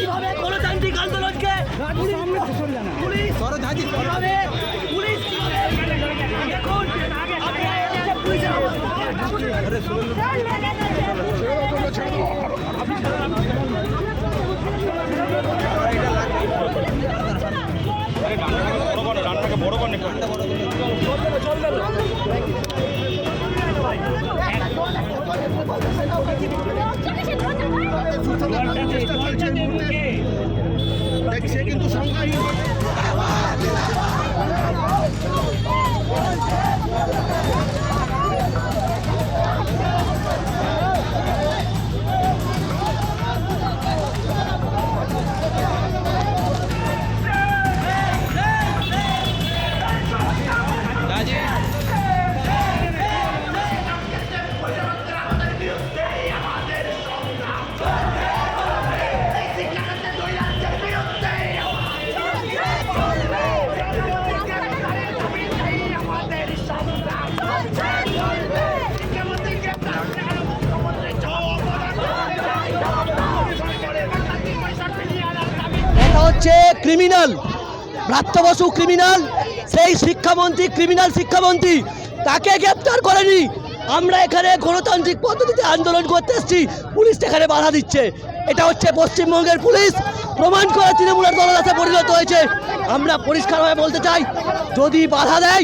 কিভাবে গণতান্ত্রিক আন্দোলনকে পুলিশ কিভাবে দেখুন আপনারা এই যে পুলিশের বড় করে সে কিন্তু সংখ্যাহীন। হচ্ছে ক্রিমিনাল ব্রাত্য বসু ক্রিমিনাল, সেই শিক্ষামন্ত্রী ক্রিমিনাল শিক্ষামন্ত্রী, তাকে গ্রেপ্তার করেনি। আমরা এখানে গণতান্ত্রিক পদ্ধতিতে আন্দোলন করতে এসেছি, পুলিশ এখানে বাধা দিচ্ছে। এটা হচ্ছে পশ্চিমবঙ্গের পুলিশ প্রমাণ করে তৃণমূলের দলদাসে পরিণত হয়েছে। আমরা পরিষ্কারভাবে বলতে চাই, যদি বাধা দেয়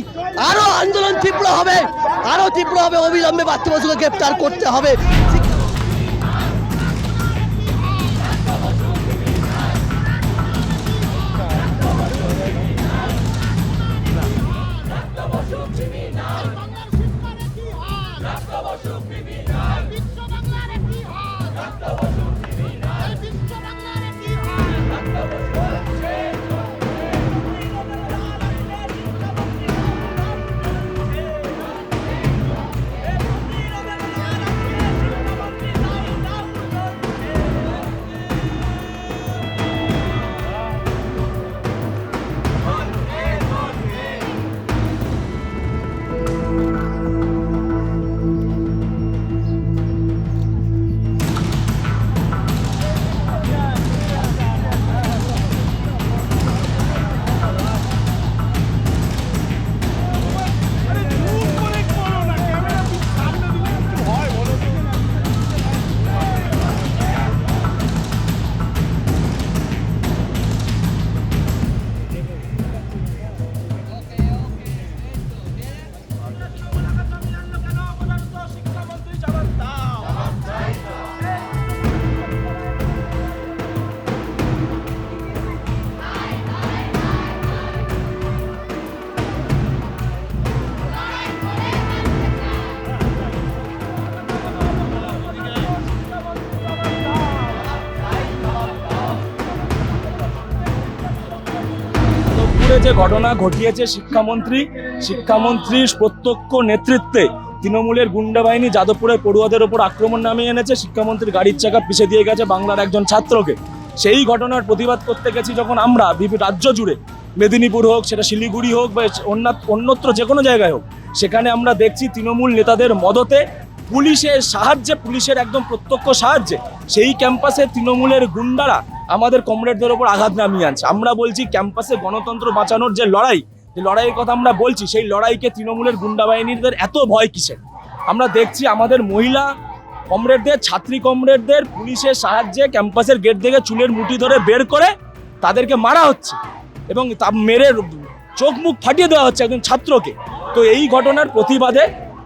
আরো আন্দোলন তীব্র হবে, আরো তীব্র হবে। অবিলম্বে ব্রাত্য বসুকে গ্রেপ্তার করতে হবে। যে ঘটনা ঘটিয়েছে শিক্ষামন্ত্রীর প্রত্যক্ষ নেতৃত্বে তৃণমূলের গুন্ডা বাহিনী যাদবপুরের পড়ুয়াদের ওপর আক্রমণ নামিয়ে এনেছে। শিক্ষামন্ত্রীর গাড়ির চাকা পিছে দিয়ে গেছে বাংলার একজন ছাত্রকে। সেই ঘটনার প্রতিবাদ করতে গেছি যখন আমরা রাজ্য জুড়ে, মেদিনীপুর হোক, সেটা শিলিগুড়ি হোক বা অন্যত্র যে কোনো জায়গায় হোক, সেখানে আমরা দেখছি তৃণমূল নেতাদের মদতে, পুলিশের সাহায্যে, পুলিশের একদম প্রত্যক্ষ সাহায্যে সেই ক্যাম্পাসে তৃণমূলের গুন্ডারা আমাদের কমরেডদের ওপর আঘাত নামিয়ে আনছে। আমরা বলছি ক্যাম্পাসে গণতন্ত্র বাঁচানোর যে লড়াইয়ের কথা আমরা বলছি, সেই লড়াইকে তৃণমূলের গুন্ডা বাহিনীদের এত ভয় কিসের? আমরা দেখছি আমাদের মহিলা কমরেডদের, ছাত্রী কমরেডদের পুলিশের সাহায্যে ক্যাম্পাসের গেট থেকে চুলের মুঠি ধরে বের করে তাদেরকে মারা হচ্ছে এবং তা মেরে চোখ মুখ ফাটিয়ে দেওয়া হচ্ছে একজন ছাত্রকে। তো এই ঘটনার প্রতিবাদে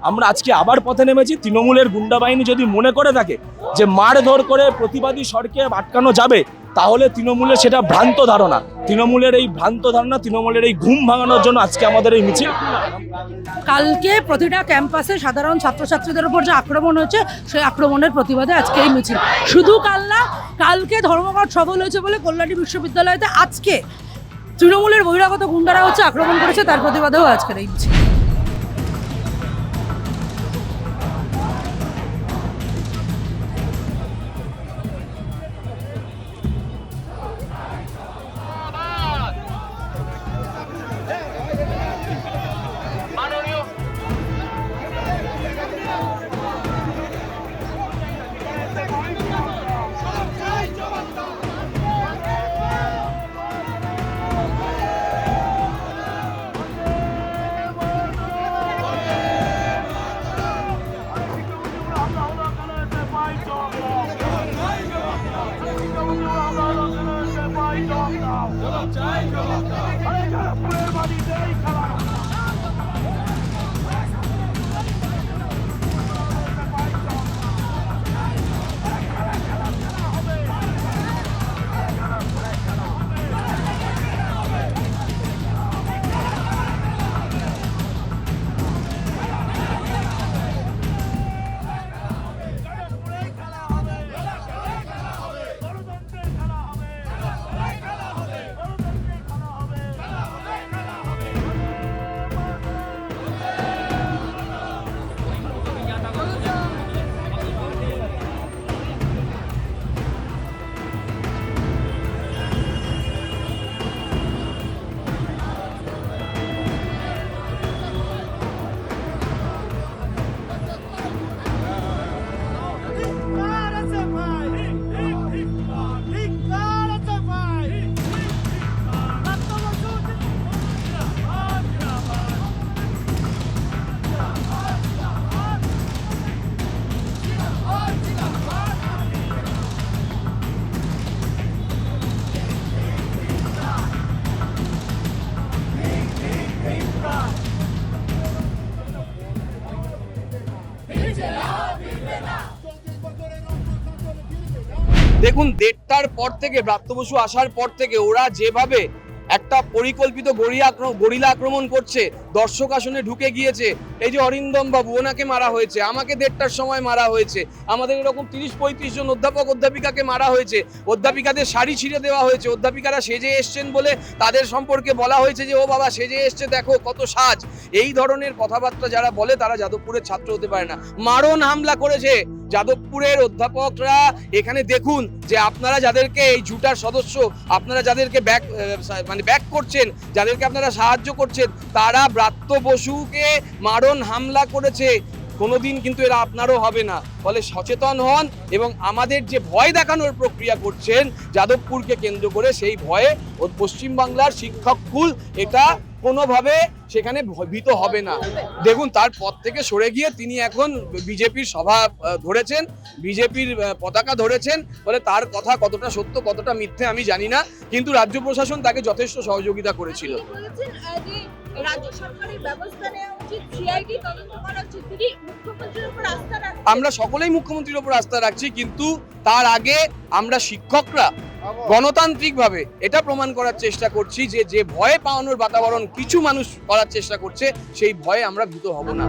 আমরা আজকে আবার পথে নেমেছি। তৃণমূলের গুন্ডা বাহিনী যদি মনে করে থাকে যে মারধর করে প্রতিবাদী স্বরকে আটকানো যাবে, তাহলে তৃণমূলের সেটা ভ্রান্ত ধারণা। তৃণমূলের এই ভ্রান্ত ধারণা, তৃণমূলের এই ঘুম ভাঙানোর জন্য আজকে আমাদের এই মিছিল। কালকে প্রতিটা ক্যাম্পাসে সাধারণ ছাত্রছাত্রীদের উপর যে আক্রমণ হয়েছে, সেই আক্রমণের প্রতিবাদে আজকে এই মিছিল। শুধু কাল না, কালকে ধর্মঘট সফল হয়েছে বলে কল্যাণী বিশ্ববিদ্যালয়তে আজকে তৃণমূলের বহিরাগত গুন্ডারা হচ্ছে আক্রমণ করেছে, তার প্রতিবাদেও আজকের এই মিছিল। দেখুন 1:30টার পর থেকে ব্রাত্য বসু আসার পর থেকে ওরা যেভাবে একটা পরিকল্পিত গরিলা আক্রমণ করছে, দর্শক আসনে ঢুকে গিয়েছে। এই যে অরিন্দম বাবু, ওনাকে মারা হয়েছে, আমাকে 1:30টার সময় মারা হয়েছে, আমাদের এরকম 30-35 জন অধ্যাপক অধ্যাপিকাকে মারা হয়েছে, অধ্যাপিকাদের শাড়ি ছিঁড়ে দেওয়া হয়েছে, অধ্যাপিকারা সেজে এসছেন বলে তাদের সম্পর্কে বলা হয়েছে যে ও বাবা সেজে এসছে, দেখো কত সাজ। এই ধরনের কথাবার্তা যারা বলে তারা যাদবপুরের ছাত্র হতে পারে না। মারণ হামলা করেছে যাদবপুরের অধ্যাপকরা। এখানে দেখুন যে আপনারা যাদেরকে এই জুটার সদস্য, আপনারা যাদেরকে ব্যাক করছেন, যাদেরকে আপনারা সাহায্য করছেন, তারা ব্রাত্য বসুকে মারণ হামলা করেছে। কোনোদিন কিন্তু এরা আপনারও হবে না। ফলে সচেতন হন এবং আমাদের যে ভয় দেখানোর প্রক্রিয়া করছেন যাদবপুরকে কেন্দ্র করে, সেই ভয়ে পশ্চিমবাংলার শিক্ষককুল এটা কোনোভাবে সেখানে ভীত হবে না। দেখুন তার পদ থেকে সরে গিয়ে তিনি এখন বিজেপির সভা ধরেছেন, বিজেপির পতাকা ধরেছেন। ফলে তার কথা কতটা সত্য কতটা মিথ্যে আমি জানি না, কিন্তু রাজ্য প্রশাসন তাকে যথেষ্ট সহযোগিতা করেছিল। আমরা সকলেই মুখ্যমন্ত্রীর উপর আস্থা রাখছি, কিন্তু তার আগে আমরা শিক্ষকরা গণতান্ত্রিকভাবে এটা প্রমাণ করার চেষ্টা করছি যে ভয়ে পাওয়ানোর বাতাবরণ কিছু মানুষ করার চেষ্টা করছে, সেই ভয়ে আমরা ভীত হব না।